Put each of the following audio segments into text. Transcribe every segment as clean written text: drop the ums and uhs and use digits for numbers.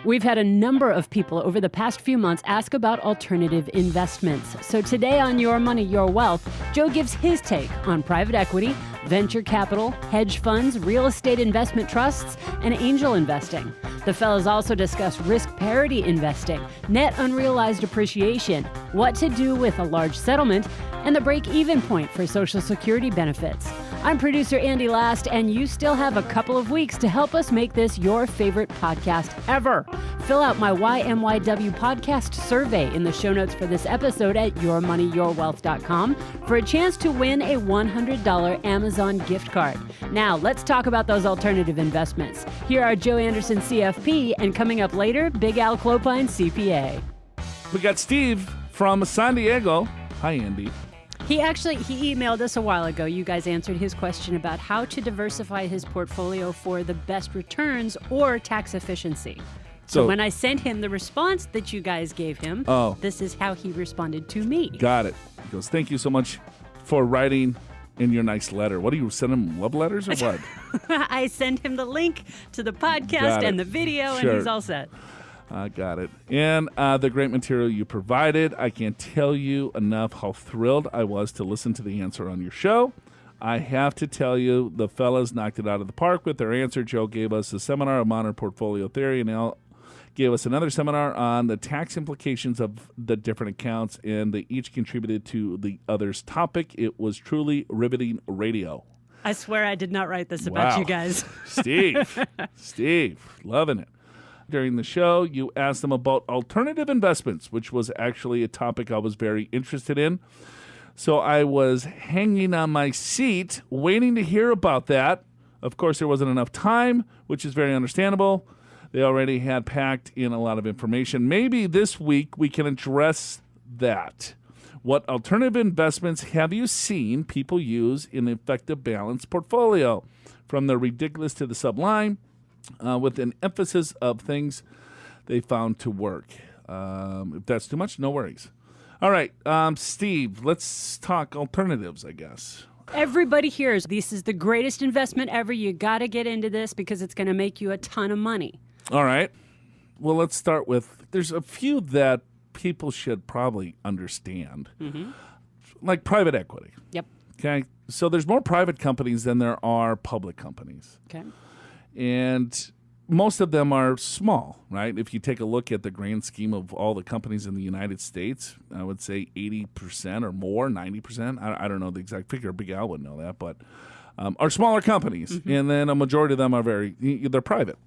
We've had a number of people over the past few months ask about alternative investments. So today on Your Money, Your Wealth, Joe gives his take on private equity, venture capital, hedge funds, real estate investment trusts, and angel investing. The fellows also discuss risk parity investing, net unrealized appreciation, what to do with a large settlement, and the break-even point for Social Security benefits. I'm producer Andy Last, and you still have a couple of weeks to help us make this your favorite podcast ever. Fill out my YMYW podcast survey in the show notes for this episode at yourmoneyyourwealth.com for a chance to win a $100 Amazon gift card. Now, let's talk about those alternative investments. Here are Joe Anderson, CFP, and coming up later, Big Al Clopine, CPA. We got Steve from San Diego. Hi, Andy. He emailed us a while ago. You guys answered his question about how to diversify his portfolio for the best returns or tax efficiency. So when I sent him the response that you guys gave him, this is how he responded to me. Got it. He goes, thank you so much for writing in your nice letter. What do you send him, love letters or what? I sent him the link to the podcast and the video, and he's all set. I got it. And the great material you provided. I can't tell you enough how thrilled I was to listen to the answer on your show. I have to tell you, the fellas knocked it out of the park with their answer. Joe gave us a seminar on modern portfolio theory, and Al gave us another seminar on the tax implications of the different accounts, and they each contributed to the other's topic. It was truly riveting radio. I swear I did not write this about you guys. Steve, loving it. During the show, you asked them about alternative investments, which was actually a topic I was very interested in. So I was hanging on my seat, waiting to hear about that. Of course, there wasn't enough time, which is very understandable. They already had packed in a lot of information. Maybe this week we can address that. What alternative investments have you seen people use in an effective balanced portfolio? From the ridiculous to the sublime, with an emphasis of things they found to work. If that's too much, no worries. All right, Steve, let's talk alternatives, I guess. Everybody hears this is the greatest investment ever. You got to get into this because it's going to make you a ton of money. All right. Well, let's start with, there's a few that people should probably understand, like private equity. Yep. Okay. So there's more private companies than there are public companies. Okay. And most of them are small, right? If you take a look at the grand scheme of all the companies in the United States, I would say 80% or more, 90%. I don't know the exact figure. Big Al would know that, but are smaller companies. And then a majority of them are they're private.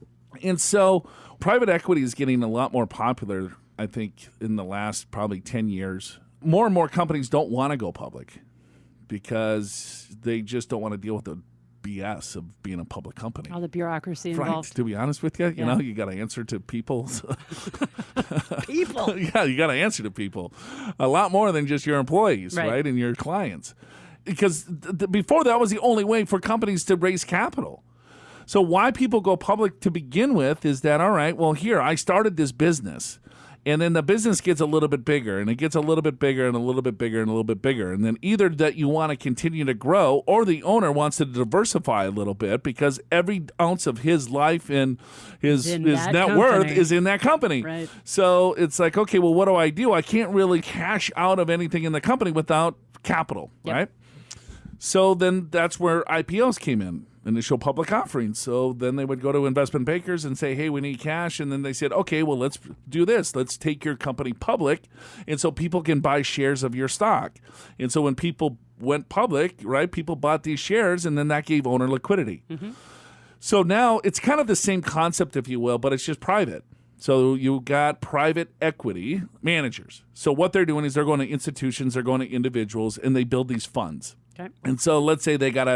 And so private equity is getting a lot more popular, I think, in the last probably 10 years. More and more companies don't want to go public because they just don't want to deal with the BS of being a public company. All the bureaucracy involved. Right. To be honest with you, you know, you got to answer to people. People. Yeah, you got to answer to people. A lot more than just your employees, right? And your clients. Because before that was the only way for companies to raise capital. So why people go public to begin with is that, all right, well, here, I started this business. And then the business gets a little bit bigger, and it gets a little bit bigger, and a little bit bigger, and a little bit bigger. And then either that you want to continue to grow, or the owner wants to diversify a little bit because every ounce of his life and his net worth is in that company. Right. So it's like, okay, well, what do? I can't really cash out of anything in the company without capital, right? So then that's where IPOs came in. Initial public offerings. So then they would go to investment bankers and say, hey, we need cash. And then they said, okay, well, let's do this. Let's take your company public. And so people can buy shares of your stock. And so when people went public, right, people bought these shares, and then that gave owner liquidity. So now it's kind of the same concept, if you will, but it's just private. So you got private equity managers. So what they're doing is they're going to institutions, they're going to individuals, and they build these funds. Okay. And so let's say they got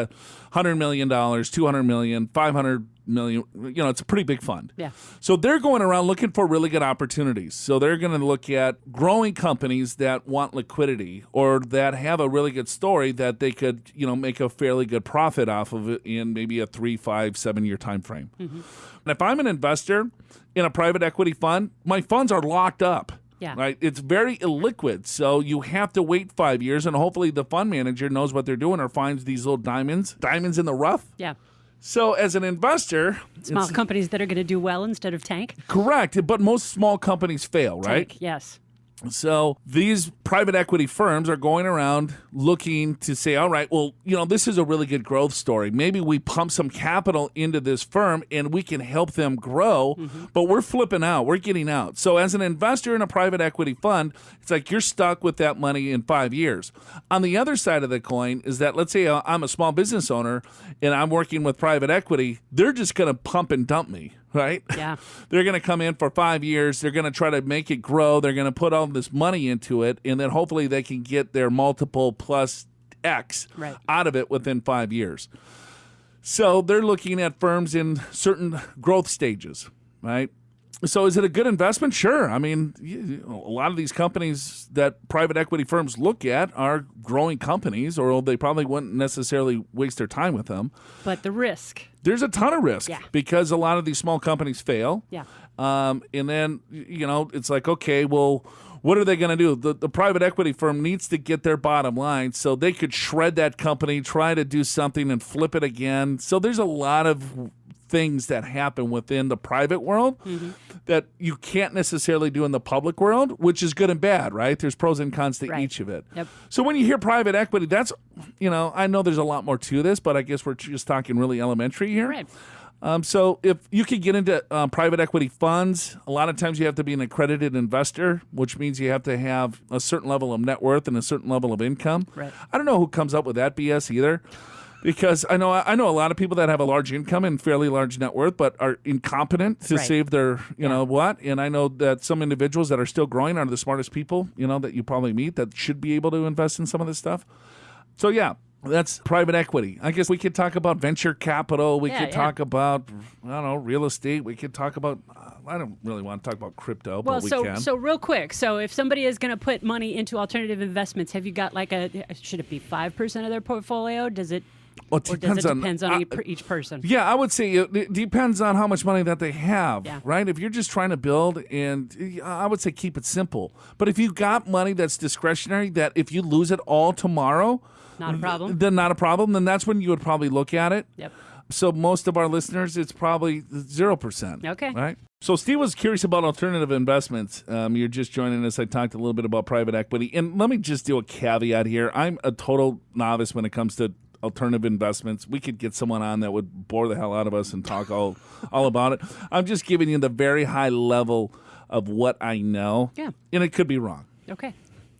$100 million, $200 million, $500 million. You know, it's a pretty big fund. Yeah. So they're going around looking for really good opportunities. So they're going to look at growing companies that want liquidity or that have a really good story that they could, you know, make a fairly good profit off of it in maybe a 3, 5, 7 year time frame. And if I'm an investor in a private equity fund, my funds are locked up. Yeah. Right. It's very illiquid. So you have to wait 5 years, and hopefully the fund manager knows what they're doing or finds these little diamonds in the rough. Yeah. So as an investor, Small companies that are going to do well instead of tank. correct, but most small companies fail, right? Tank, yes. So these private equity firms are going around looking to say, all right, well, this is a really good growth story. Maybe we pump some capital into this firm and we can help them grow, but we're flipping out. We're getting out. So as an investor in a private equity fund, it's like you're stuck with that money in 5 years. On the other side of the coin is that, let's say I'm a small business owner and I'm working with private equity. They're just going to pump and dump me. Right? Yeah. They're going to come in for 5 years. They're going to try to make it grow. They're going to put all this money into it, and then hopefully they can get their multiple plus X out of it within 5 years. So they're looking at firms in certain growth stages, right? So is it a good investment? Sure. I mean, a lot of these companies that private equity firms look at are growing companies, or they probably wouldn't necessarily waste their time with them. But the risk. There's a ton of risk because a lot of these small companies fail. Yeah. And then, it's like, okay, well, what are they going to do? The private equity firm needs to get their bottom line so they could shred that company, try to do something and flip it again. So there's a lot of things that happen within the private world that you can't necessarily do in the public world, which is good and bad, right? There's pros and cons to each of it. Yep. So when you hear private equity, that's, I know there's a lot more to this, but I guess we're just talking really elementary here. Right. So if you could get into private equity funds, a lot of times you have to be an accredited investor, which means you have to have a certain level of net worth and a certain level of income. Right. I don't know who comes up with that BS either. Because I know a lot of people that have a large income and fairly large net worth, but are incompetent to save their, what. And I know that some individuals that are still growing are the smartest people, that you probably meet that should be able to invest in some of this stuff. So yeah, that's private equity. I guess we could talk about venture capital. We could talk about, real estate. We could talk about, I don't really want to talk about crypto, but we can. So real quick. So if somebody is going to put money into alternative investments, have you got should it be 5% of their portfolio? Does it? Well, it depends on each person? Yeah, I would say it depends on how much money that they have, right? If you're just trying to build, and I would say keep it simple. But if you got money that's discretionary, that if you lose it all tomorrow, not a problem. Then not a problem. Then that's when you would probably look at it. Yep. So most of our listeners, it's probably 0%. Okay. Right? So Steve was curious about alternative investments. You're just joining us. I talked a little bit about private equity. And let me just do a caveat here. I'm a total novice when it comes to alternative investments. We could get someone on that would bore the hell out of us and talk all about it. I'm just giving you the very high level of what I know. Yeah. And it could be wrong. Okay.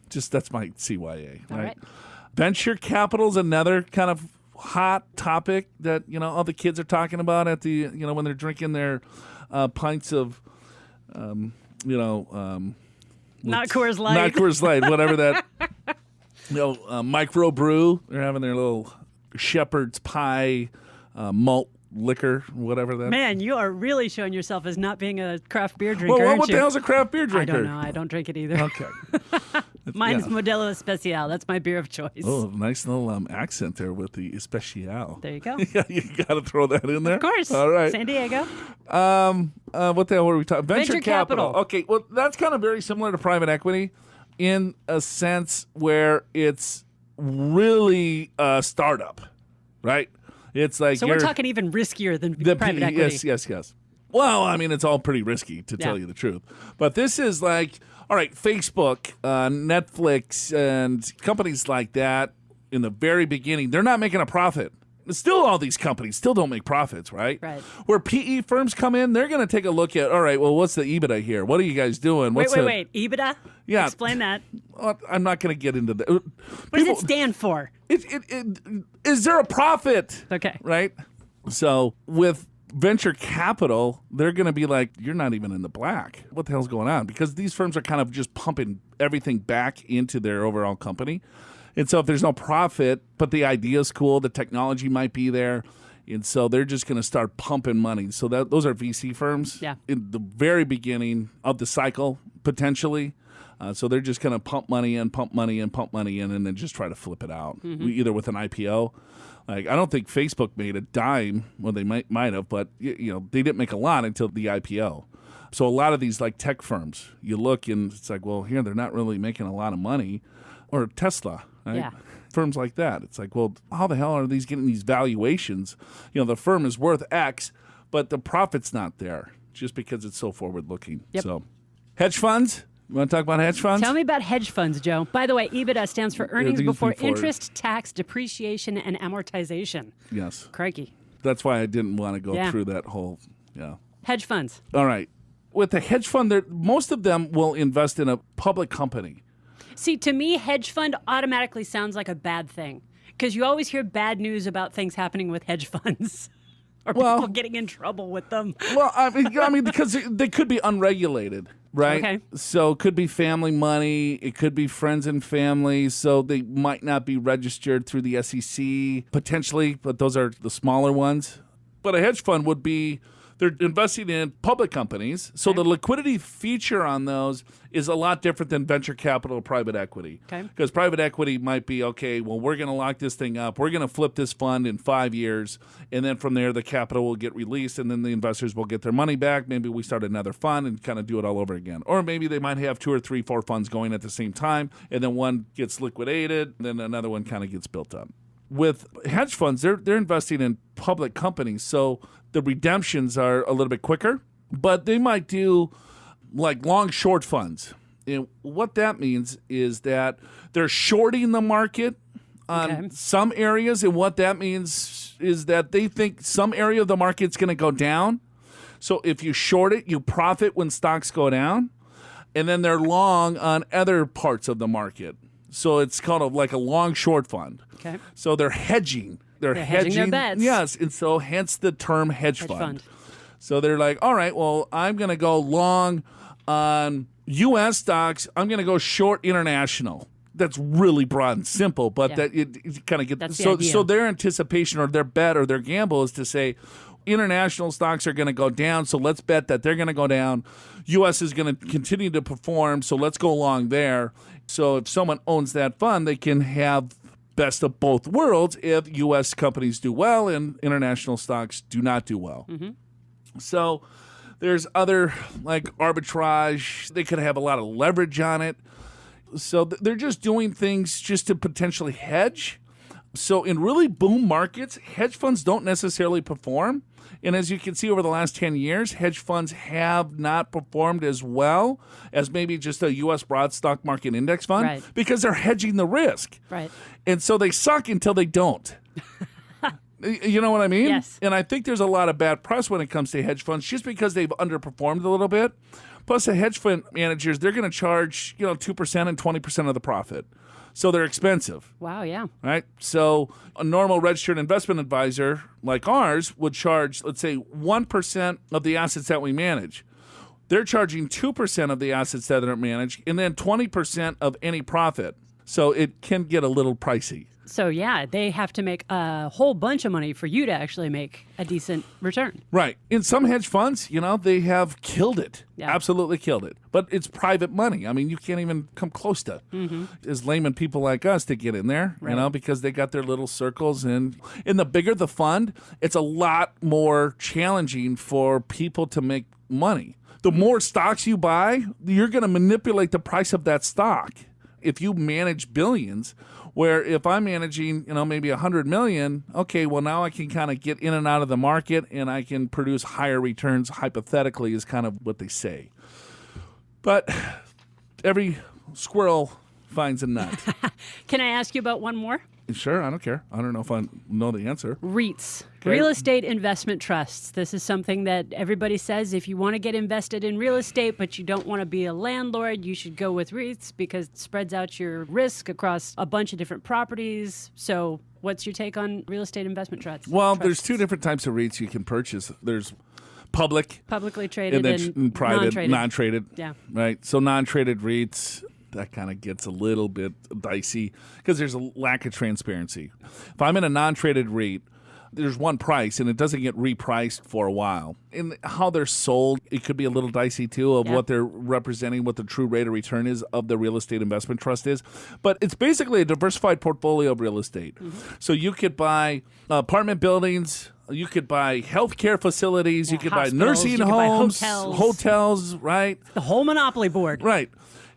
Just that's my CYA. All right. Venture capital is another kind of hot topic that, all the kids are talking about at the, when they're drinking their pints of, not Coors Light. Not Coors Light, whatever that, micro brew. They're having their little shepherd's pie malt liquor, whatever that. Man, you are really showing yourself as not being a craft beer drinker. Well, what the hell's a craft beer drinker? I don't know. I don't drink it either. Okay. Mine's Modelo Especial. That's my beer of choice. Oh, nice little accent there with the Especial. There you go. Yeah, you got to throw that in there. Of course. All right. San Diego. What the hell were we talking? Venture capital. Okay, well, that's kind of very similar to private equity in a sense where it's really a startup, right? It's like so we're talking even riskier than private equity. Yes. Well, I mean, it's all pretty risky to tell you the truth. But this is like, all right, Facebook, Netflix, and companies like that in the very beginning, they're not making a profit. Still, all these companies still don't make profits, right? Right. Where PE firms come in, they're going to take a look at, all right, well, what's the EBITDA here? What are you guys doing? Wait. EBITDA? Yeah. Explain that. I'm not going to get into that. What does it stand for? Is there a profit? Okay. Right? So with venture capital, they're going to be like, you're not even in the black. What the hell's going on? Because these firms are kind of just pumping everything back into their overall company. And so if there's no profit, but the idea is cool, the technology might be there, and so they're just going to start pumping money. So those are VC firms in the very beginning of the cycle, potentially. So they're just going to pump money in, and then just try to flip it out, either with an IPO. Like, I don't think Facebook made a dime. Well, they might have, but they didn't make a lot until the IPO. So a lot of these like tech firms, you look and it's like, well, here they're not really making a lot of money. Or Tesla, right? Yeah. firms like that. It's like, well, how the hell are these getting these valuations? The firm is worth X, but the profit's not there just because it's so forward-looking. Yep. So, hedge funds? You want to talk about hedge funds? Tell me about hedge funds, Joe. By the way, EBITDA stands for earnings before interest, tax, depreciation, and amortization. Yes. Crikey. That's why I didn't want to go through that whole, Hedge funds. All right. With a hedge fund, most of them will invest in a public company. See, to me, hedge fund automatically sounds like a bad thing because you always hear bad news about things happening with hedge funds. Or people getting in trouble with them. Well, I mean, because they could be unregulated, right? Okay. So it could be family money. It could be friends and family. So they might not be registered through the SEC, potentially, but those are the smaller ones. But a hedge fund would be, they're investing in public companies. So the liquidity feature on those is a lot different than venture capital or private equity. Okay. Because private equity might be, okay, well, we're going to lock this thing up. We're going to flip this fund in 5 years. And then from there, the capital will get released and then the investors will get their money back. Maybe we start another fund and kind of do it all over again. Or maybe they might have 2 or 3, 4 funds going at the same time. And then one gets liquidated. And then another one kind of gets built up. With hedge funds, they're investing in public companies. So the redemptions are a little bit quicker, but they might do like long short funds. And what that means is that they're shorting the market on some areas. And what that means is that they think some area of the market's going to go down. So if you short it, you profit when stocks go down. And then they're long on other parts of the market. So it's called like a long short fund. Okay. So they're hedging. They're hedging their bets. Yes, and so hence the term hedge fund. So they're like, all right, well, I'm going to go long on U.S. stocks. I'm going to go short international. That's really broad and simple, but that it kind of gets That's the idea. So their anticipation or their bet or their gamble is to say international stocks are going to go down, so let's bet that they're going to go down. U.S. is going to continue to perform, so let's go along there. So if someone owns that fund, they can have best of both worlds if U.S. companies do well and international stocks do not do well. Mm-hmm. So there's other like arbitrage. They could have a lot of leverage on it. So they're just doing things just to potentially hedge. So in really boom markets, hedge funds don't necessarily perform. And as you can see over the last 10 years, hedge funds have not performed as well as maybe just a U.S. broad stock market index fund because they're hedging the risk. Right. And so they suck until they don't. You know what I mean? Yes. And I think there's a lot of bad press when it comes to hedge funds just because they've underperformed a little bit. Plus, the hedge fund managers, they're going to charge 2% and 20% of the profit. So they're expensive. Wow, yeah. Right? So a normal registered investment advisor like ours would charge, let's say, 1% of the assets that we manage. They're charging 2% of the assets that are managed and then 20% of any profit. So it can get a little pricey. So, yeah, they have to make a whole bunch of money for you to actually make a decent return. Right. In some hedge funds, they have killed it. Yeah. Absolutely killed it. But it's private money. I mean, you can't even come close to as layman people like us to get in there, because they got their little circles. And the bigger the fund, it's a lot more challenging for people to make money. The more stocks you buy, you're going to manipulate the price of that stock. If you manage billions, where if I'm managing, maybe 100 million, okay, well, now I can kind of get in and out of the market and I can produce higher returns, hypothetically, is kind of what they say. But every squirrel finds a nut. Can I ask you about one more? Sure, I don't care. I don't know if I know the answer. REITs, real estate investment trusts. This is something that everybody says if you want to get invested in real estate, but you don't want to be a landlord, you should go with REITs because it spreads out your risk across a bunch of different properties. So what's your take on real estate investment trusts? Well, there's two different types of REITs you can purchase. There's publicly traded, and private, non-traded. Yeah. Right. So non-traded REITs, that kind of gets a little bit dicey because there's a lack of transparency. If I'm in a non-traded REIT, there's one price and it doesn't get repriced for a while. And how they're sold, it could be a little dicey too of what they're representing, what the true rate of return is of the real estate investment trust is. But it's basically a diversified portfolio of real estate. Mm-hmm. So you could buy apartment buildings, you could buy healthcare facilities, you could buy nursing homes, hotels, right? The whole monopoly board. Right.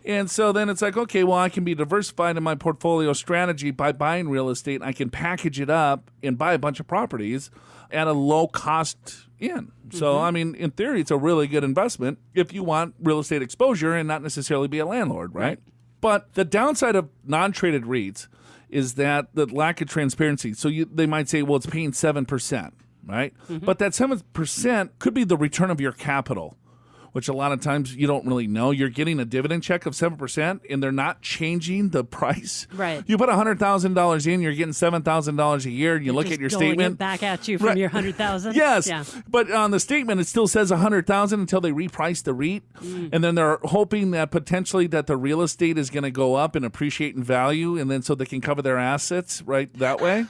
And so then it's like, okay, well, I can be diversified in my portfolio strategy by buying real estate. I can package it up and buy a bunch of properties at a low cost in. So, I mean, in theory, it's a really good investment if you want real estate exposure and not necessarily be a landlord, right? But the downside of non-traded REITs is that the lack of transparency. So they might say, well, it's paying 7%, right? But that 7% could be the return of your capital, which a lot of times you don't really know. You're getting a dividend check of 7%, and they're not changing the price. Right. You put $100,000 in, you're getting $7,000 a year, and you look at your statement. It back at you from your $100,000. Yes, Yeah. but on the statement, it still says $100,000 until they reprice the REIT, and then they're hoping that potentially that the real estate is going to go up and appreciate in value, and then so they can cover their assets right that way.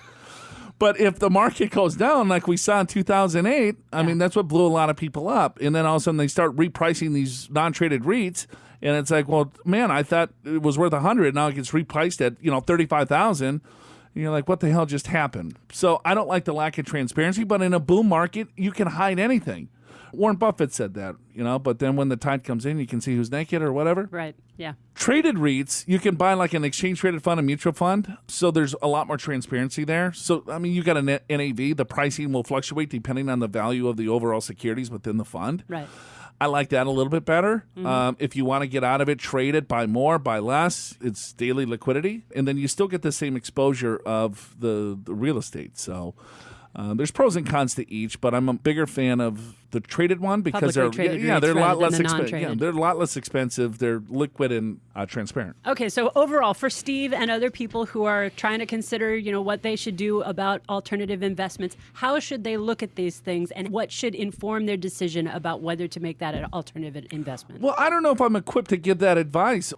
But if the market goes down like we saw in 2008, I mean, that's what blew a lot of people up. And then all of a sudden they start repricing these non-traded REITs. And it's like, well, man, I thought it was worth $100. Now it gets repriced at, $35,000. And you're like, what the hell just happened? So I don't like the lack of transparency. But in a boom market, you can hide anything. Warren Buffett said that, but then when the tide comes in, you can see who's naked or whatever. Right, yeah. Traded REITs, you can buy like an exchange-traded fund, a mutual fund, so there's a lot more transparency there. So, I mean, you got a NAV. The pricing will fluctuate depending on the value of the overall securities within the fund. Right. I like that a little bit better. If you want to get out of it, trade it, buy more, buy less. It's daily liquidity. And then you still get the same exposure of the real estate. So there's pros and cons to each, but I'm a bigger fan of the traded one because they're a lot less expensive. Yeah, they're a lot less expensive. They're liquid and transparent. Okay, so overall, for Steve and other people who are trying to consider, what they should do about alternative investments, how should they look at these things, and what should inform their decision about whether to make that an alternative investment? Well, I don't know if I'm equipped to give that advice.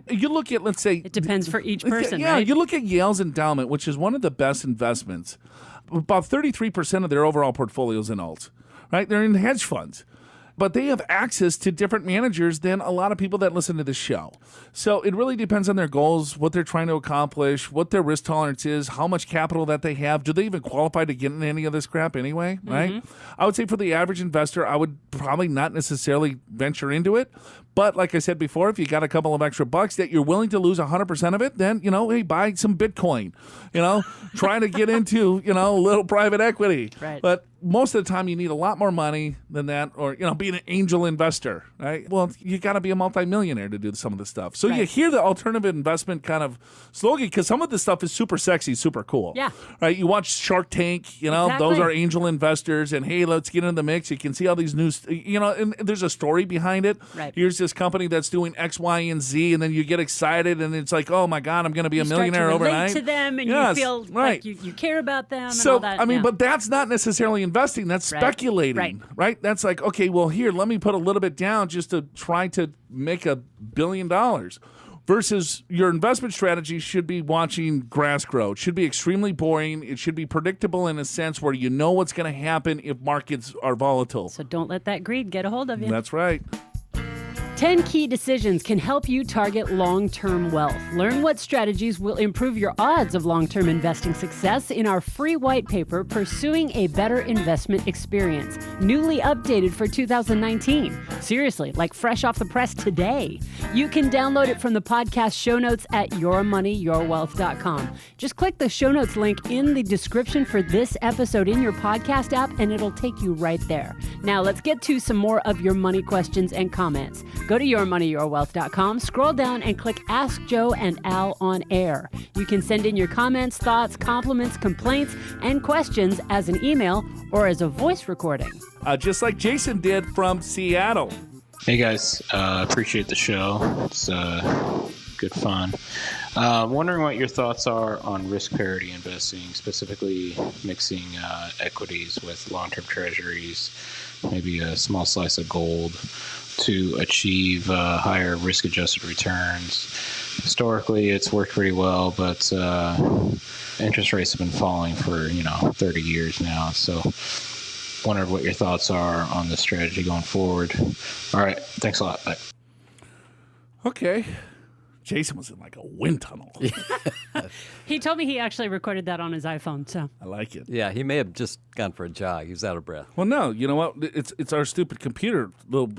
You look at, let's say, it depends for each person. Yeah, right? You look at Yale's endowment, which is one of the best investments. About 33% of their overall portfolio is in alts, right? They're in hedge funds. But they have access to different managers than a lot of people that listen to this show. So it really depends on their goals, what they're trying to accomplish, what their risk tolerance is, how much capital that they have. Do they even qualify to get in any of this crap anyway, right? I would say for the average investor, I would probably not necessarily venture into it. But like I said before, if you got a couple of extra bucks that you're willing to lose 100% of it, then, hey, buy some Bitcoin, try to get into, a little private equity. Right. But most of the time you need a lot more money than that, or, being an angel investor, right? Well, you got to be a multimillionaire to do some of this stuff. So you hear the alternative investment kind of slogan because some of this stuff is super sexy, super cool. Yeah. Right? You watch Shark Tank, those are angel investors, and hey, let's get into the mix. You can see all these new, and there's a story behind it. Right. Here's this company that's doing X, Y, and Z, and then you get excited, and it's like, oh my God, I'm going to be a millionaire overnight. You start to relate to them, and you feel like you care about them. So, and all that. I mean, but that's not necessarily investing. That's speculating, right? That's like, okay, well, here, let me put a little bit down just to try to make $1 billion. Versus your investment strategy should be watching grass grow. It should be extremely boring. It should be predictable in a sense where you know what's going to happen if markets are volatile. So don't let that greed get a hold of you. That's right. 10 key decisions can help you target long-term wealth. Learn what strategies will improve your odds of long-term investing success in our free white paper, Pursuing a Better Investment Experience, newly updated for 2019. Seriously, like fresh off the press today. You can download it from the podcast show notes at yourmoneyyourwealth.com. Just click the show notes link in the description for this episode in your podcast app, and it'll take you right there. Now, let's get to some more of your money questions and comments. Go to yourmoneyyourwealth.com, scroll down, and click Ask Joe and Al on Air. You can send in your comments, thoughts, compliments, complaints, and questions as an email or as a voice recording. Just like Jason did from Seattle. Hey guys, appreciate the show. It's good fun. Wondering what your thoughts are on risk parity investing, specifically mixing equities with long-term treasuries, maybe a small slice of gold to achieve higher risk-adjusted returns. Historically, it's worked pretty well, but interest rates have been falling for 30 years now. So wondered what your thoughts are on the strategy going forward. All right, thanks a lot. Bye. Okay. Jason was in like a wind tunnel. He told me he actually recorded that on his iPhone, so. I like it. Yeah, he may have just gone for a jog. He was out of breath. Well, no, you know what? It's our stupid computer little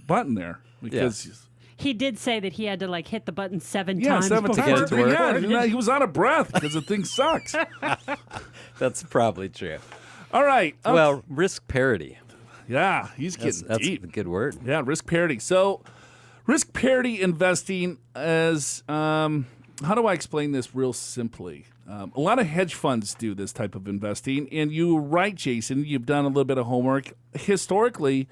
button there because He did say that he had to like hit the button seven Yeah, times. 7 before times. get it to work. Yeah, he was out of breath because the thing sucks. That's probably true. All right. Well, risk parity. Yeah, he's getting That's deep. a good word. Yeah, risk parity. So, risk parity investing is how do I explain this real simply? A lot of hedge funds do this type of investing, and you're right, Jason. You've done a little bit of homework. Historically,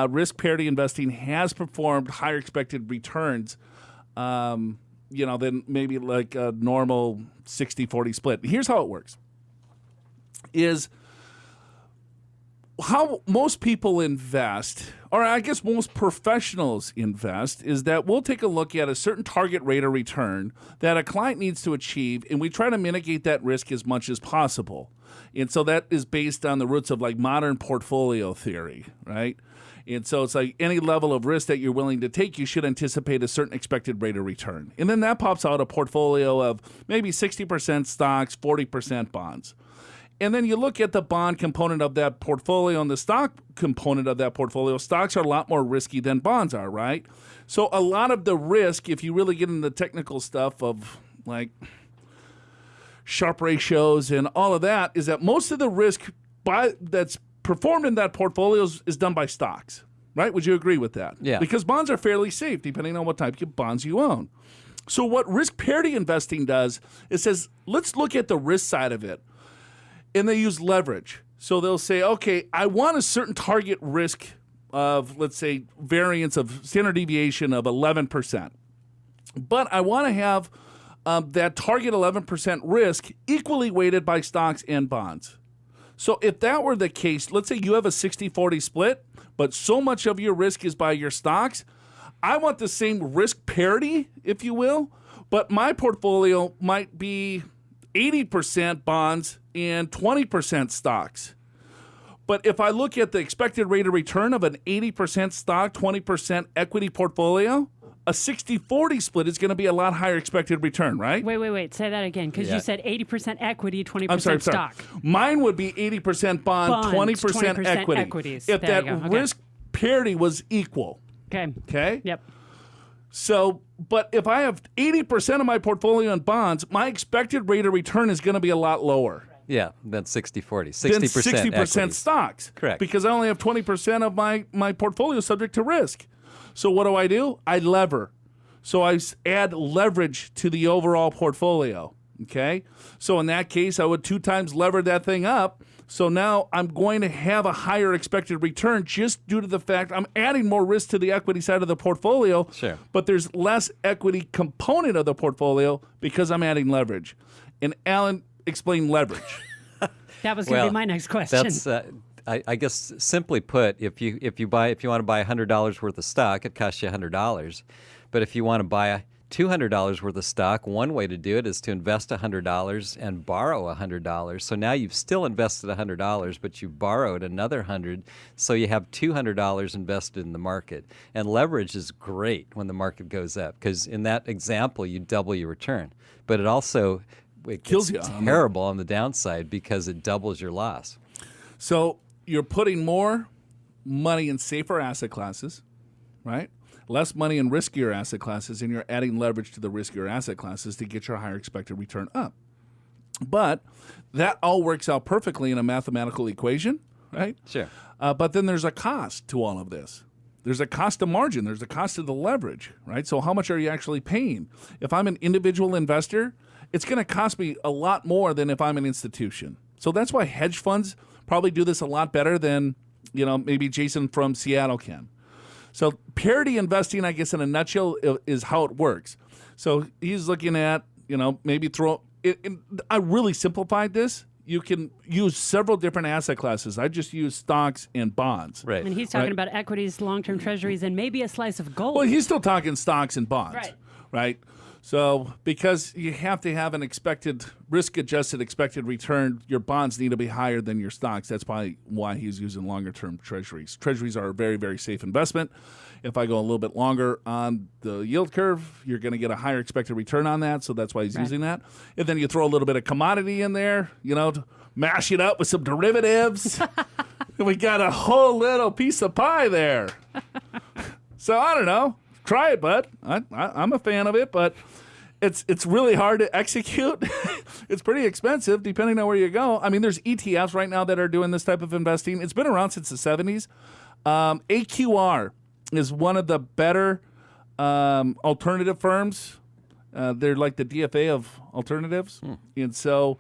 risk parity investing has performed higher expected returns, than maybe like a normal 60-40 split. Here's how it works: is how most people invest, or I guess most professionals invest, is that we'll take a look at a certain target rate of return that a client needs to achieve, and we try to mitigate that risk as much as possible. And so that is based on the roots of like modern portfolio theory, right? And so it's like any level of risk that you're willing to take, you should anticipate a certain expected rate of return. And then that pops out a portfolio of maybe 60% stocks, 40% bonds. And then you look at the bond component of that portfolio and the stock component of that portfolio. Stocks are a lot more risky than bonds are, right? So a lot of the risk, if you really get into the technical stuff of like Sharpe ratios and all of that, is that most of the risk that's performed in that portfolio is done by stocks, right? Would you agree with that? Yeah. Because bonds are fairly safe depending on what type of bonds you own. So what risk parity investing does, it says, let's look at the risk side of it. And they use leverage. So they'll say, okay, I want a certain target risk of, let's say, variance of standard deviation of 11%. But I want to have that target 11% risk equally weighted by stocks and bonds. So if that were the case, let's say you have a 60-40 split, but so much of your risk is by your stocks, I want the same risk parity, if you will, but my portfolio might be 80% bonds and 20% stocks. But if I look at the expected rate of return of an 80% stock, 20% equity portfolio, a 60-40 split is going to be a lot higher expected return, right? Wait. Say that again, because you said 80% equity, 20% I'm sorry. stock. Mine would be 80% bond, 20% equity. equities. If There that you go. Okay. risk parity was equal. Okay? Yep. So, but if I have 80% of my portfolio in bonds, my expected rate of return is going to be a lot lower. Yeah, that's 60-40. 60% Than 60% equities. stocks. Correct. Because I only have 20% of my portfolio subject to risk. So what do? I lever. So I add leverage to the overall portfolio. Okay? So in that case, I would 2 times lever that thing up. So now I'm going to have a higher expected return just due to the fact I'm adding more risk to the equity side of the portfolio. Sure. But there's less equity component of the portfolio because I'm adding leverage. And Alan explained leverage. That was going to be my next question. That's I guess simply put, if you want to buy $100 worth of stock, it costs you $100. But if you want to buy $200 worth of stock, one way to do it is to invest $100 and borrow $100. So now you've still invested $100, but you borrowed another $100, so you have $200 invested in the market. And leverage is great when the market goes up, because in that example, you double your return. But it Kills gets you. terrible on the downside because it doubles your loss. So you're putting more money in safer asset classes, right? Less money in riskier asset classes, and you're adding leverage to the riskier asset classes to get your higher expected return up. But that all works out perfectly in a mathematical equation, right? Sure. But then there's a cost to all of this. There's a cost of margin. There's a cost of the leverage, right? So how much are you actually paying? If I'm an individual investor, it's going to cost me a lot more than if I'm an institution. So that's why hedge funds probably do this a lot better than, maybe Jason from Seattle can. So parity investing, I guess, in a nutshell, is how it works. So he's looking at, maybe I really simplified this. You can use several different asset classes. I just use stocks and bonds. Right. And he's talking about equities, long-term treasuries, and maybe a slice of gold. Well, he's still talking stocks and bonds. Right. So because you have to have an expected, risk-adjusted expected return, your bonds need to be higher than your stocks. That's probably why he's using longer-term treasuries. Treasuries are a very, very safe investment. If I go a little bit longer on the yield curve, you're going to get a higher expected return on that, so that's why he's using that. And then you throw a little bit of commodity in there, to mash it up with some derivatives. We got a whole little piece of pie there. So I don't know. try it, bud. I'm a fan of it, but it's really hard to execute. It's pretty expensive depending on where you go. I mean, there's ETFs right now that are doing this type of investing. It's been around since the 70s. AQR is one of the better alternative firms. They're like the DFA of alternatives. And so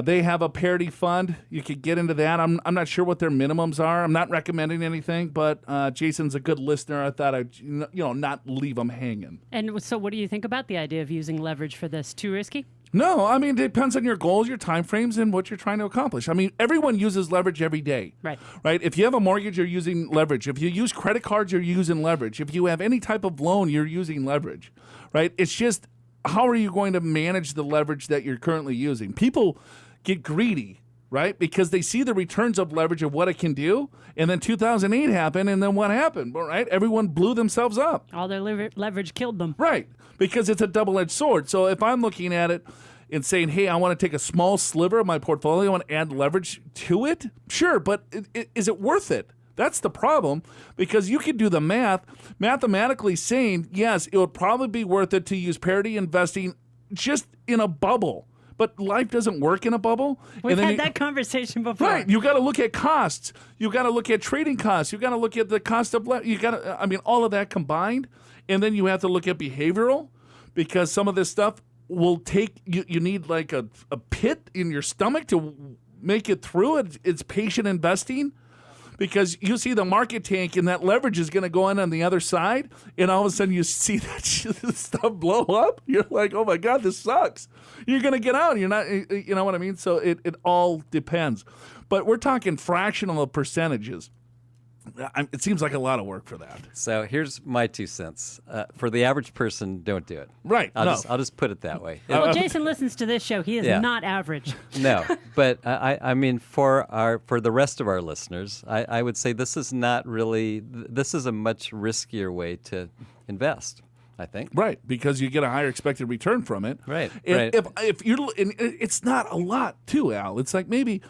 they have a Parity fund. You could get into that. I'm not sure what their minimums are. I'm not recommending anything, but Jason's a good listener. I thought I'd not leave him hanging. And so what do you think about the idea of using leverage for this? Too risky? No, I mean, it depends on your goals, your time frames, and what you're trying to accomplish. I mean, everyone uses leverage every day. Right. If you have a mortgage, you're using leverage. If you use credit cards, you're using leverage. If you have any type of loan, you're using leverage. Right? It's just, how are you going to manage the leverage that you're currently using? People get greedy, right? Because they see the returns of leverage of what it can do. And then 2008 happened, and then what happened? Right? Everyone blew themselves up. All their leverage killed them. Right. Because it's a double-edged sword. So if I'm looking at it and saying, hey, I want to take a small sliver of my portfolio and add leverage to it, sure, but is it worth it? That's the problem, because you can do the math, mathematically saying, yes, it would probably be worth it to use parity investing just in a bubble. But life doesn't work in a bubble. We've had that conversation before. Right. You got to look at costs. You got to look at trading costs. You got to look at the cost of all of that combined. And then you have to look at behavioral, because some of this stuff will take you need like a pit in your stomach to make it through it. It's patient investing, because you see the market tank and that leverage is going to go in on the other side, and all of a sudden you see that stuff blow up. You're like, oh my God, this sucks. You're going to get out. You're not, you know what I mean? So it all depends. But we're talking fractional percentages. It seems like a lot of work for that. So here's my 2 cents. For the average person, don't do it. Right. I'll just put it that way. Well, Jason listens to this show. He is not average. No, but I mean, for the rest of our listeners, I would say this is not really. This is a much riskier way to invest, I think. Right, because you get a higher expected return from it. Right. And if you're, and it's not a lot too, Al. It's like maybe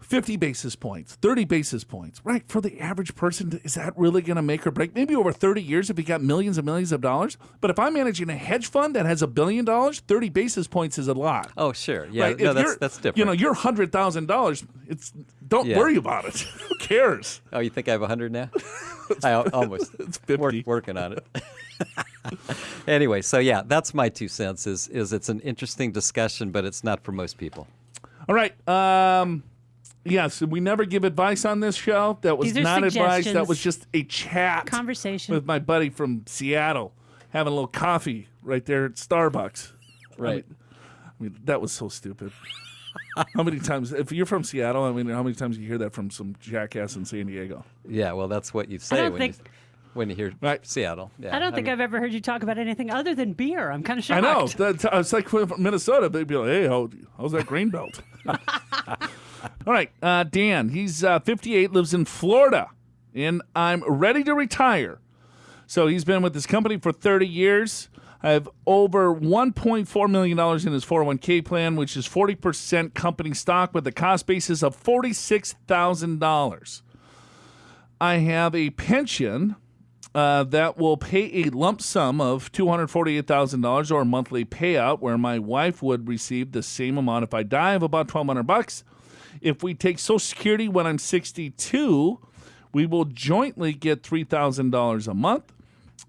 50 basis points, 30 basis points, right? For the average person, is that really going to make or break? Maybe over 30 years if you got millions and millions of dollars. But if I'm managing a hedge fund that has $1 billion, 30 basis points is a lot. Oh, sure. Yeah, right? no, that's different. You know, your $100,000, don't worry about it. Who cares? Oh, you think I have 100 now? I almost. It's 50. Working on it. Anyway, so yeah, that's my 2 cents is it's an interesting discussion, but it's not for most people. All right. Yes, we never give advice on this show. That was not advice. That was just a chat. Conversation. With my buddy from Seattle, having a little coffee right there at Starbucks. Right. I mean that was so stupid. How many times, if you're from Seattle, I mean, how many times you hear that from some jackass in San Diego? Yeah, well, that's what you say when you hear Seattle. Yeah, I don't think I've ever heard you talk about anything other than beer. I'm kind of shocked. I know. It's like from Minnesota. They'd be like, hey, how's that grain belt? All right, Dan, he's 58, lives in Florida, and I'm ready to retire. So he's been with this company for 30 years. I have over $1.4 million in his 401k plan, which is 40% company stock with a cost basis of $46,000. I have a pension that will pay a lump sum of $248,000 or a monthly payout, where my wife would receive the same amount if I die, of about $1,200. If we take Social Security when I'm 62, we will jointly get $3,000 a month.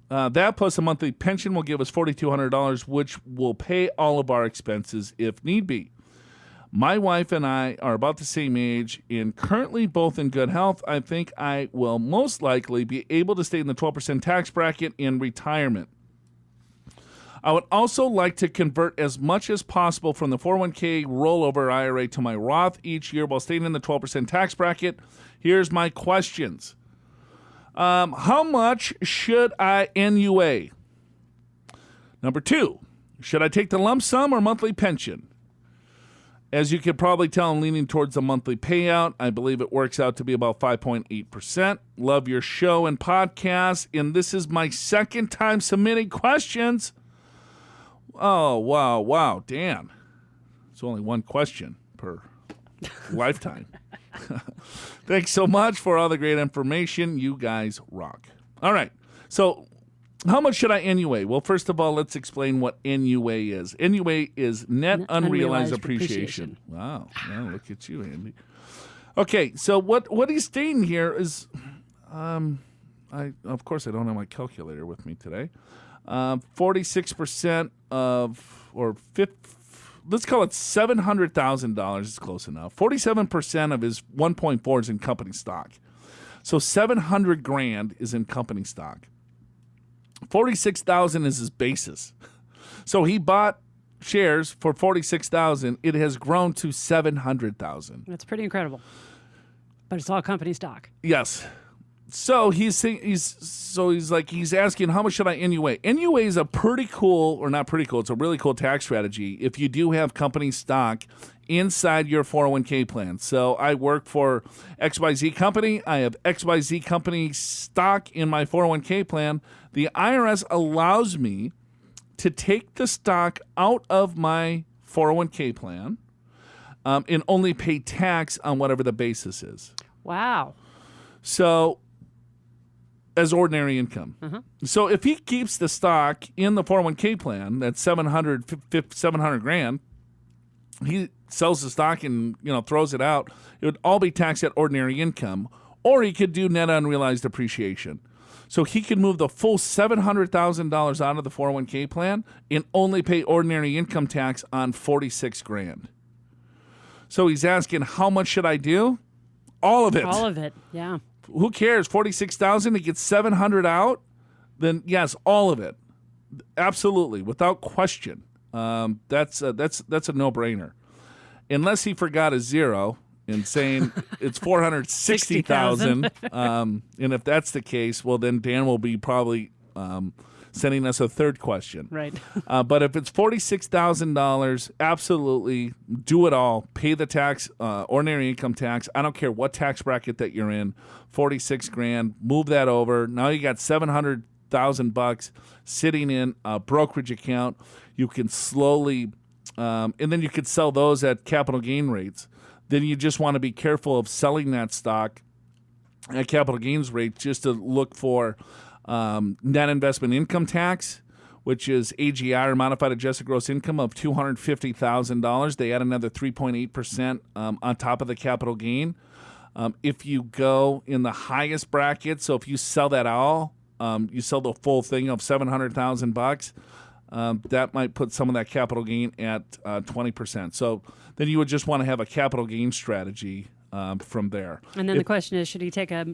That plus a monthly pension will give us $4,200, which will pay all of our expenses if need be. My wife and I are about the same age and currently both in good health. I think I will most likely be able to stay in the 12% tax bracket in retirement. I would also like to convert as much as possible from the 401k rollover IRA to my Roth each year while staying in the 12% tax bracket. Here's my questions. How much should I NUA? Number 2, should I take the lump sum or monthly pension? As you can probably tell, I'm leaning towards the monthly payout. I believe it works out to be about 5.8%. Love your show and podcast, and this is my second time submitting questions. Oh, wow, Dan. It's only one question per lifetime. Thanks so much for all the great information. You guys rock. All right. So How much should I NUA? Well, first of all, let's explain what NUA is. NUA is net unrealized appreciation. Wow. Well, look at you, Andy. Okay, so what he's stating here is, of course I don't have my calculator with me today. 46% let's call it $700,000 is close enough. 47% of his 1.4 is in company stock. So $700,000 is in company stock. 46,000 is his basis. So he bought shares for 46,000. It has grown to 700,000. That's pretty incredible. But it's all company stock. Yes. So he's asking, how much should I NUA? NUA is a pretty cool, or not pretty cool, it's a really cool tax strategy if you do have company stock inside your 401k plan. So I work for XYZ company. I have XYZ company stock in my 401k plan. The IRS allows me to take the stock out of my 401k plan and only pay tax on whatever the basis is. Wow. So as ordinary income. So if he keeps the stock in the 401k plan, that's $700,000, he sells the stock and throws it out, it would all be taxed at ordinary income, or he could do net unrealized appreciation. So he could move the full $700,000 out of the 401k plan and only pay ordinary income tax on $46,000. So he's asking, how much should I do? All of it. All of it, yeah. Who cares? 46,000 to get 700 out? Then yes, all of it, absolutely, without question. That's a no-brainer, unless he forgot a zero and saying it's 460,000. And if that's the case, well, then Dan will be probably sending us a third question. Right. But if it's $46,000, absolutely do it all. Pay the tax, ordinary income tax. I don't care what tax bracket that you're in. $46,000. Move that over. Now you got $700,000 sitting in a brokerage account. You can slowly, and then you could sell those at capital gain rates. Then you just want to be careful of selling that stock at capital gains rate just to look for net investment income tax, which is AGI, or modified adjusted gross income, of $250,000. They add another 3.8% on top of the capital gain. If you go in the highest bracket, so if you sell that all, you sell the full thing of $700,000, that might put some of that capital gain at 20%. So then you would just want to have a capital gain strategy from there. And then the question is, should he take a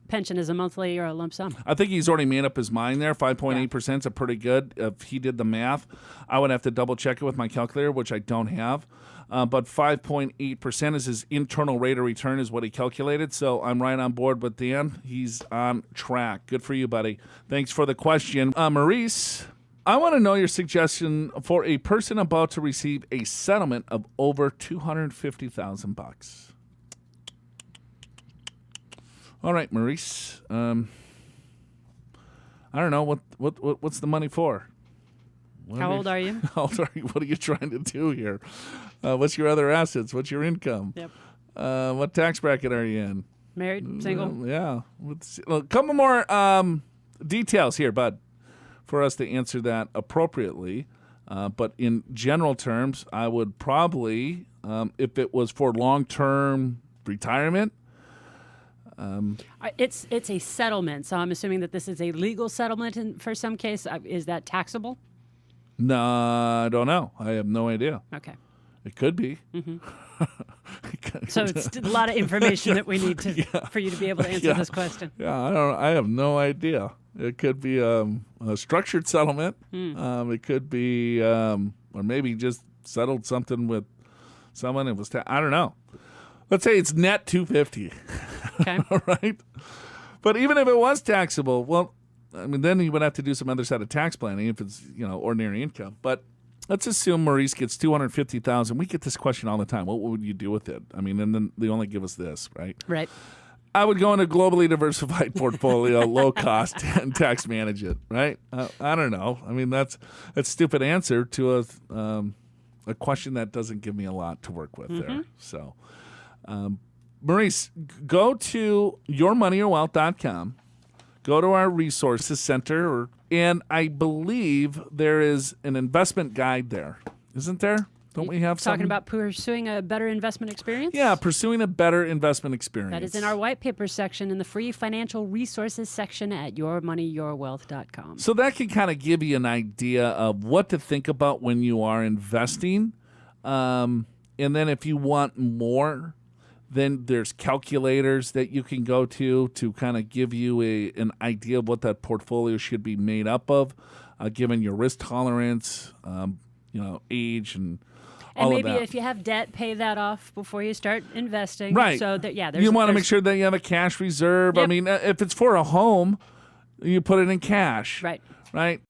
pension as a monthly or a lump sum? I think he's already made up his mind there. 5.8% is a pretty good. If he did the math, I would have to double check it with my calculator, which I don't have. But 5.8% is his internal rate of return is what he calculated. So I'm right on board with Dan. He's on track. Good for you, buddy. Thanks for the question. Maurice, I want to know your suggestion for a person about to receive a settlement of over $250,000. All right, Maurice. I don't know what's the money for. How old are you? How old are you? What are you trying to do here? What's your other assets? What's your income? Yep. What tax bracket are you in? Married? Single? Yeah. A couple more details here, bud, for us to answer that appropriately. But in general terms, I would probably, if it was for long-term retirement, it's a settlement, so I'm assuming that this is a legal settlement. For some case, is that taxable? No, I don't know. I have no idea. Okay. It could be. Mm-hmm. So it's a lot of information that we need for you to be able to answer this question. Yeah, I have no idea. It could be a structured settlement. It could be, or maybe just settled something with someone. It was. I don't know. Let's say it's net $250. Okay. All right. But even if it was taxable, well, I mean, then you would have to do some other side of tax planning if it's ordinary income. But let's assume Maurice gets $250,000. We get this question all the time. What would you do with it? I mean, and then they only give us this, right? Right. I would go in a globally diversified portfolio, low cost, and tax manage it, right? I don't know. I mean, that's a stupid answer to a question that doesn't give me a lot to work with there. So, Maurice, go to yourmoneyyourwealth.com, go to our resources center, and I believe there is an investment guide there. Isn't there? Don't we have Talking something? about pursuing a better investment experience? Yeah, pursuing a better investment experience. That is in our white paper section in the free financial resources section at yourmoneyyourwealth.com. So that can kind of give you an idea of what to think about when you are investing. And then if you want more, then there's calculators that you can go to kind of give you an idea of what that portfolio should be made up of, given your risk tolerance, age, and all of that. And maybe if you have debt, pay that off before you start investing. Right. So there's you want to make sure that you have a cash reserve. Yep. I mean, if it's for a home, you put it in cash. Right. Right.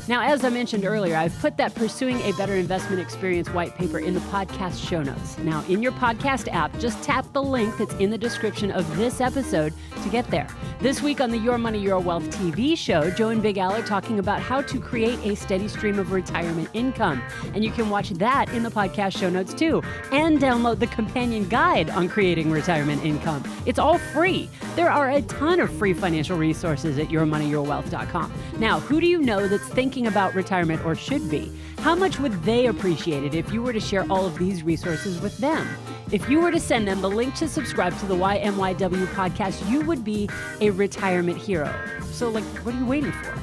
Now, as I mentioned earlier, I've put that Pursuing a Better Investment Experience white paper in the podcast show notes. Now, in your podcast app, just tap the link that's in the description of this episode to get there. This week on the Your Money, Your Wealth TV show, Joe and Big Al are talking about how to create a steady stream of retirement income. And you can watch that in the podcast show notes too, and download the companion guide on creating retirement income. It's all free. There are a ton of free financial resources at yourmoneyyourwealth.com. Now, who do you know that's thinking about retirement or should be? How much would they appreciate it if you were to share all of these resources with them? If you were to send them the link to subscribe to the YMYW podcast, you would be a retirement hero. So, what are you waiting for?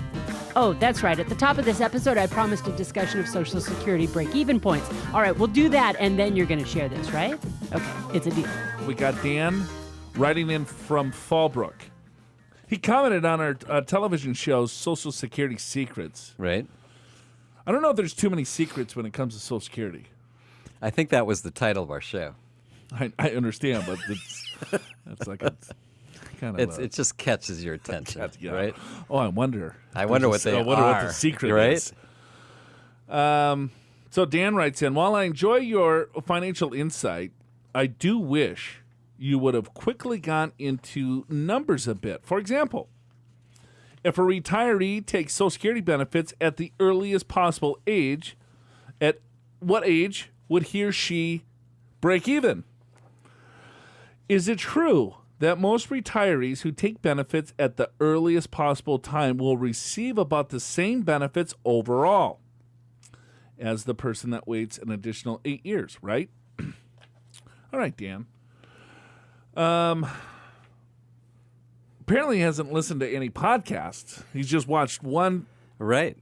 Oh, that's right. At the top of this episode, I promised a discussion of Social Security break-even points. All right, we'll do that, and then you're going to share this, right? Okay, it's a deal. We got Dan writing in from Fallbrook. He commented on our television show, Social Security Secrets. Right. I don't know if there's too many secrets when it comes to Social Security. I think that was the title of our show. I understand, but it's like it's kind of It just catches your attention, yeah. right? Oh, I wonder. I wonder what they I wonder are, what the secret right? is. So Dan writes in, while I enjoy your financial insight, I do wish you would have quickly gone into numbers a bit. For example, if a retiree takes Social Security benefits at the earliest possible age, at what age would he or she break even? Is it true that most retirees who take benefits at the earliest possible time will receive about the same benefits overall as the person that waits an additional 8 years, right? All right, Dan. Apparently he hasn't listened to any podcasts. He's just watched one. Right.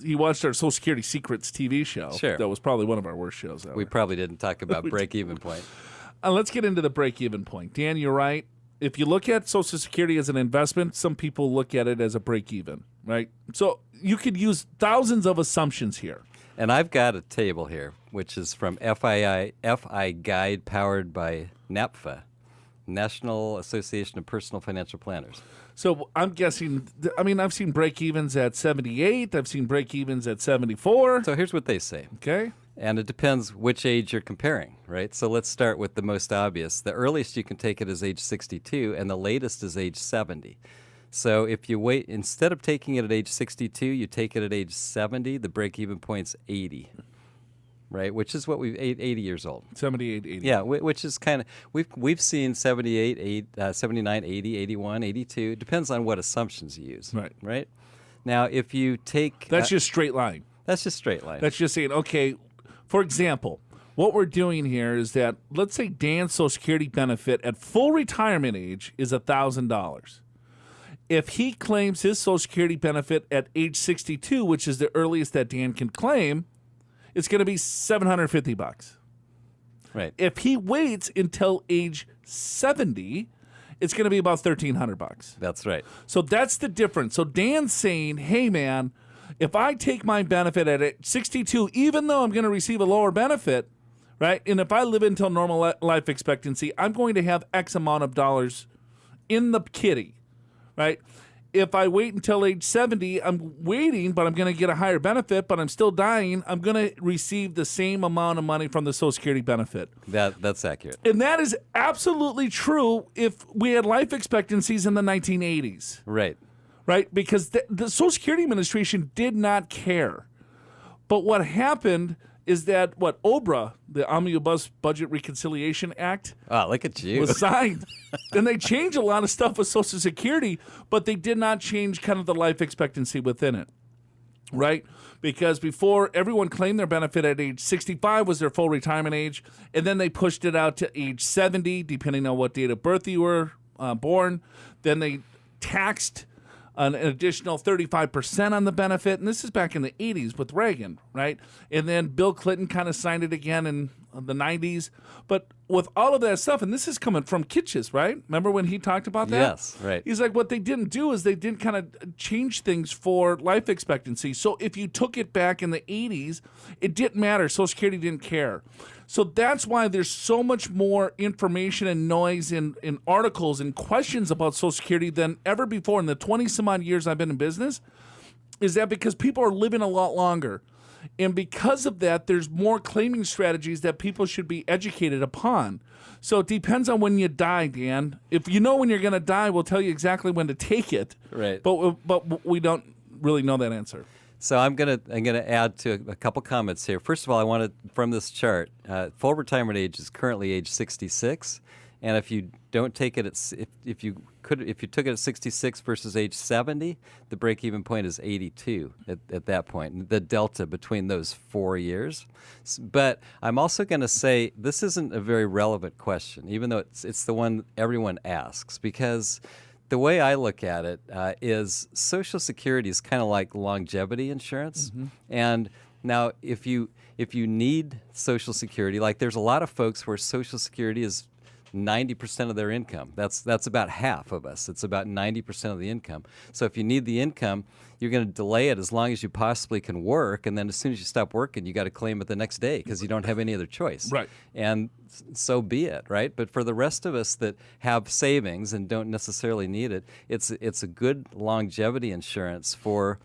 He watched our Social Security Secrets TV show. Sure. That was probably one of our worst shows ever. We probably didn't talk about break-even point. Let's get into the break-even point. Dan, you're right. If you look at Social Security as an investment, some people look at it as a break-even, right? So you could use thousands of assumptions here. And I've got a table here, which is from FI Guide powered by NAPFA, National Association of Personal Financial Planners. So I'm guessing, I've seen break-evens at 78. I've seen break-evens at 74. So here's what they say. Okay. And it depends which age you're comparing, right? So let's start with the most obvious. The earliest you can take it is age 62, and the latest is age 70. So if you wait, instead of taking it at age 62, you take it at age 70, the break-even point's 80, right? Which is what 80 years old. 78, 80. Yeah, which is kind of, we've seen 78, 79, 80, 81, 82. Depends on what assumptions you use. Right? Now, if you take... That's just straight line. That's just straight line. That's just saying, okay, for example, what we're doing here is that, let's say Dan's Social Security benefit at full retirement age is $1,000. If he claims his Social Security benefit at age 62, which is the earliest that Dan can claim, it's going to be $750. Right. If he waits until age 70, it's going to be about $1,300. That's right. So that's the difference. So Dan's saying, hey, man, if I take my benefit at age 62, even though I'm going to receive a lower benefit, right, and if I live until normal life expectancy, I'm going to have X amount of dollars in the kitty, right? If I wait until age 70, I'm waiting, but I'm going to get a higher benefit, but I'm still dying. I'm going to receive the same amount of money from the Social Security benefit. That's accurate. And that is absolutely true if we had life expectancies in the 1980s. Right. Right? Because the Social Security Administration did not care. But what happened is that what OBRA, the Omnibus Budget Reconciliation Act, Oh, look at you. was signed. And they changed a lot of stuff with Social Security, but they did not change kind of the life expectancy within it, right? Because before, everyone claimed their benefit at age 65 was their full retirement age, and then they pushed it out to age 70, depending on what date of birth you were born. Then they taxed an additional 35% on the benefit, and this is back in the 80s with Reagan, right? And then Bill Clinton kind of signed it again in the 90s. But with all of that stuff, and this is coming from Kitches, right? Remember when he talked about that? Yes, right. He's like, what they didn't do is they didn't kind of change things for life expectancy. So if you took it back in the 80s, it didn't matter. Social Security didn't care. So that's why there's so much more information and noise in articles and questions about Social Security than ever before in the 20-some-odd years I've been in business, is that because people are living a lot longer. And because of that, there's more claiming strategies that people should be educated upon. So it depends on when you die, Dan. If you know when you're going to die, we'll tell you exactly when to take it. Right. But we don't really know that answer. So I'm gonna add to a couple comments here. First of all, I wanted from this chart, full retirement age is currently age 66, and if you don't take it at if you took it at 66 versus age 70, the break-even point is 82 at that point. The delta between those 4 years. But I'm also going to say this isn't a very relevant question, even though it's the one everyone asks, because the way I look at it is Social Security is kind of like longevity insurance. Mm-hmm. And now if you need Social Security, like there's a lot of folks where Social Security is 90% of their income. That's about half of us. It's about 90% of the income. So if you need the income, you're going to delay it as long as you possibly can work, and then as soon as you stop working, you got to claim it the next day because you don't have any other choice. Right. And so be it, right? But for the rest of us that have savings and don't necessarily need it, it's a good longevity insurance for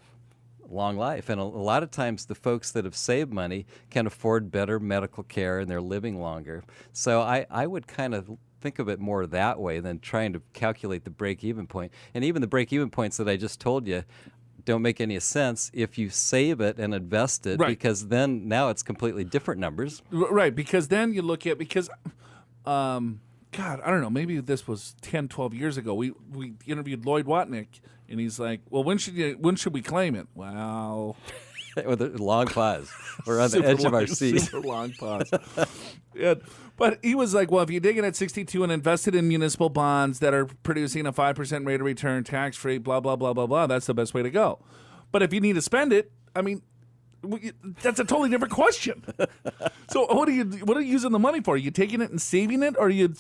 long life. And a lot of times the folks that have saved money can afford better medical care and they're living longer. So I would kind of think of it more that way than trying to calculate the break-even point. And even the break-even points that I just told you don't make any sense if you save it and invest it, right, because then now it's completely different numbers. Right, because then you look at, God, I don't know, maybe this was 10, 12 years ago. We interviewed Lloyd Watnick, and he's like, well, when should we claim it? Well, with a long pause. We're on the edge of our seat. Super long pause. Yeah. But he was like, well, if you dig in at 62 and invested in municipal bonds that are producing a 5% rate of return, tax-free, blah, blah, blah, blah, blah, that's the best way to go. But if you need to spend it, I mean, that's a totally different question. So what are you using the money for? Are you taking it and saving it, or are you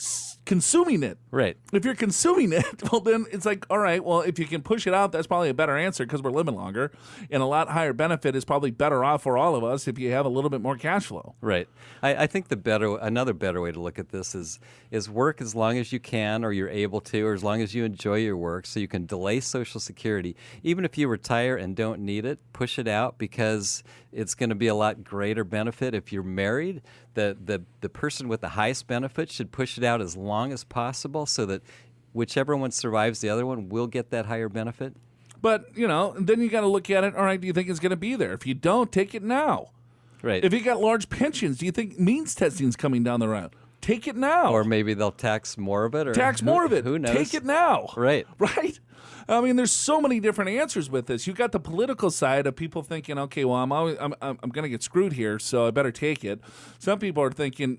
consuming it? Right. If you're consuming it, well, then it's like, all right, well, if you can push it out, that's probably a better answer because we're living longer, and a lot higher benefit is probably better off for all of us if you have a little bit more cash flow. Right. I think another better way to look at this is work as long as you can or you're able to, or as long as you enjoy your work, so you can delay Social Security. Even if you retire and don't need it, push it out, because it's going to be a lot greater benefit. If you're married, the person with the highest benefit should push it out as long as possible so that whichever one survives the other one will get that higher benefit. But, then you got to look at it, all right, do you think it's going to be there? If you don't, take it now. Right. If you got large pensions, do you think means testing's coming down the road? Take it now. Or maybe they'll tax more of it. Or tax more of it. Who knows? Take it now. Right. Right? I mean, there's so many different answers with this. You got the political side of people thinking, okay, well, I'm going to get screwed here, so I better take it. Some people are thinking,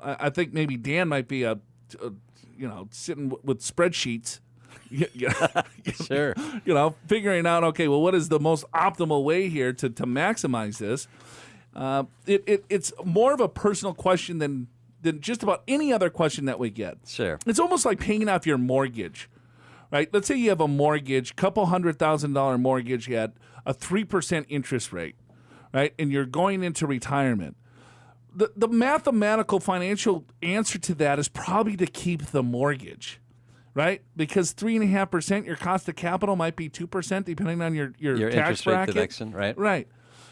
I think maybe Dan might be sitting with spreadsheets. Sure. Figuring out, okay, well, what is the most optimal way here to maximize this? It's more of a personal question than just about any other question that we get. Sure. It's almost like paying off your mortgage, right? Let's say you have a mortgage, couple $100,000 mortgage at a 3% interest rate, right? And you're going into retirement. The mathematical financial answer to that is probably to keep the mortgage, right? Because 3.5%, your cost of capital might be 2%, depending on your tax interest bracket. Rate deduction, right? Right.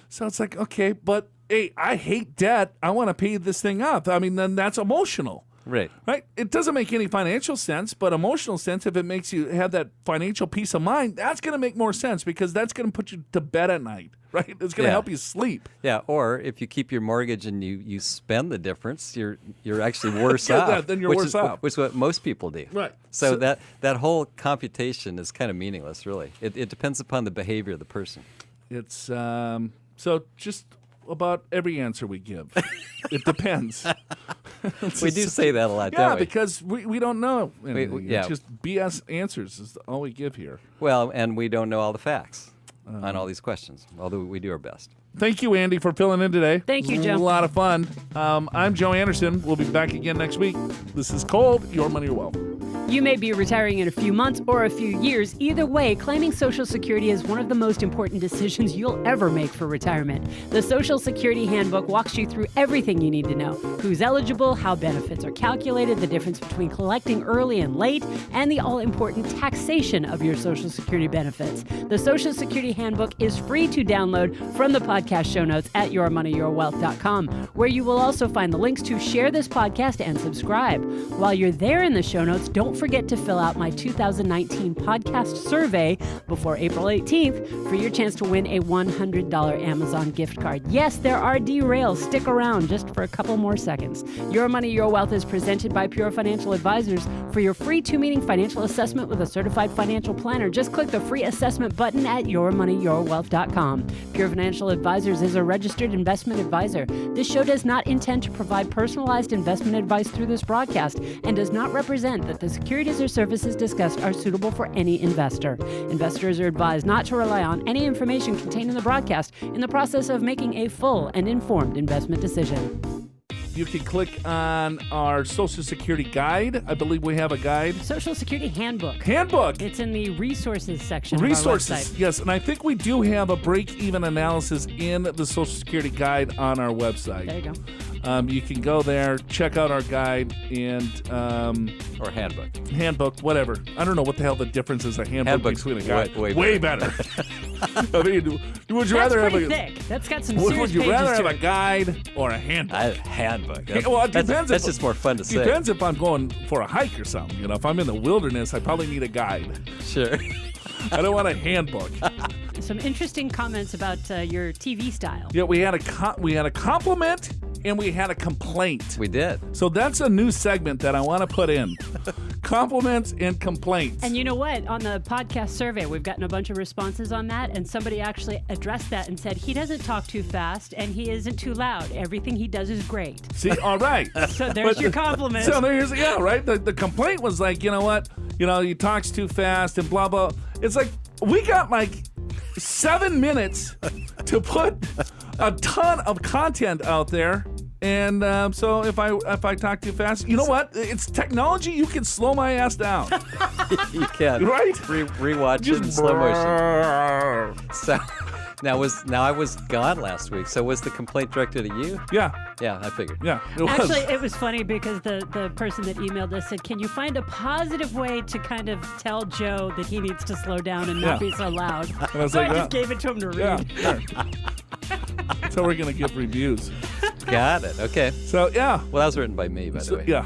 So it's like, okay, but hey, I hate debt. I want to pay this thing off. I mean, then that's emotional. Right. Right? It doesn't make any financial sense, but emotional sense, if it makes you have that financial peace of mind, that's going to make more sense because that's going to put you to bed at night. right? It's going to help you sleep. Yeah, or if you keep your mortgage and you spend the difference, you're actually worse Yeah, off. then you're which worse is, off. Which is what most people do. Right. So that whole computation is kind of meaningless, really. It depends upon the behavior of the person. It's so just about every answer we give. It depends. We do say that a lot, Yeah, don't we? because we don't know anything. yeah. It's just BS answers is all we give here. Well, and we don't know all the facts on all these questions, although we do our best. Thank you, Andy, for filling in today. Thank you, Joe. A lot of fun. I'm Joe Anderson. We'll be back again next week. This is Cold, Your Money, Your Wealth. You may be retiring in a few months or a few years. Either way, claiming Social Security is one of the most important decisions you'll ever make for retirement. The Social Security Handbook walks you through everything you need to know: who's eligible, how benefits are calculated, the difference between collecting early and late, and the all-important taxation of your Social Security benefits. The Social Security Handbook is free to download from the podcast show notes at yourmoneyyourwealth.com, where you will also find the links to share this podcast and subscribe. While you're there in the show notes, don't forget to fill out my 2019 podcast survey before April 18th for your chance to win a $100 Amazon gift card. Yes, there are derails. Stick around just for a couple more seconds. Your Money, Your Wealth is presented by Pure Financial Advisors. For your free 2-meeting financial assessment with a certified financial planner, just click the free assessment button at yourmoneyyourwealth.com. Pure Financial Advisors is a registered investment advisor. This show does not intend to provide personalized investment advice through this broadcast and does not represent that the securities or services discussed are suitable for any investor. Investors are advised not to rely on any information contained in the broadcast in the process of making a full and informed investment decision. You can click on our Social Security guide. I believe we have a guide. Social Security Handbook. Handbook. It's in the resources section of our Resources, website. yes. And I think we do have a break-even analysis in the Social Security guide on our website. There you go. You can go there, check out our guide, and Or handbook. handbook, whatever. I don't know what the hell the difference is a handbook Handbook's between a guide. way better. I mean, would you That's rather have pretty a thick. That's got some would serious you pages rather have to a it. guide or a handbook? Handbook. Well, it depends. That's just more fun to say. Depends if I'm going for a hike or something. You know, if I'm in the wilderness, I probably need a guide. Sure. I don't want a handbook. Some interesting comments about your TV style. Yeah, we had a compliment and we had a complaint. We did. So that's a new segment that I want to put in. Compliments and complaints. And you know what? On the podcast survey, we've gotten a bunch of responses on that, and somebody actually addressed that and said he doesn't talk too fast and he isn't too loud. Everything he does is great. See, all right. So there's your compliment. So there's, yeah, right? The complaint was like, you know what? You know, he talks too fast and blah, blah. It's like, we got like 7 minutes to put a ton of content out there. And so if I talk too fast, you know what? It's technology. You can slow my ass down. You can. Right? Rewatch it in slow motion. So now I was gone last week. So was the complaint directed at you? Yeah. Yeah, I figured. Yeah. It was. Actually, it was funny because the person that emailed us said, can you find a positive way to kind of tell Joe that he needs to slow down and not Yeah. be so loud? And I was So like, I yeah. just gave it to him to read. Yeah. Sure. That's how we're going to give reviews. Got it. Okay. So, yeah. Well, that was written by me, by the way. Yeah.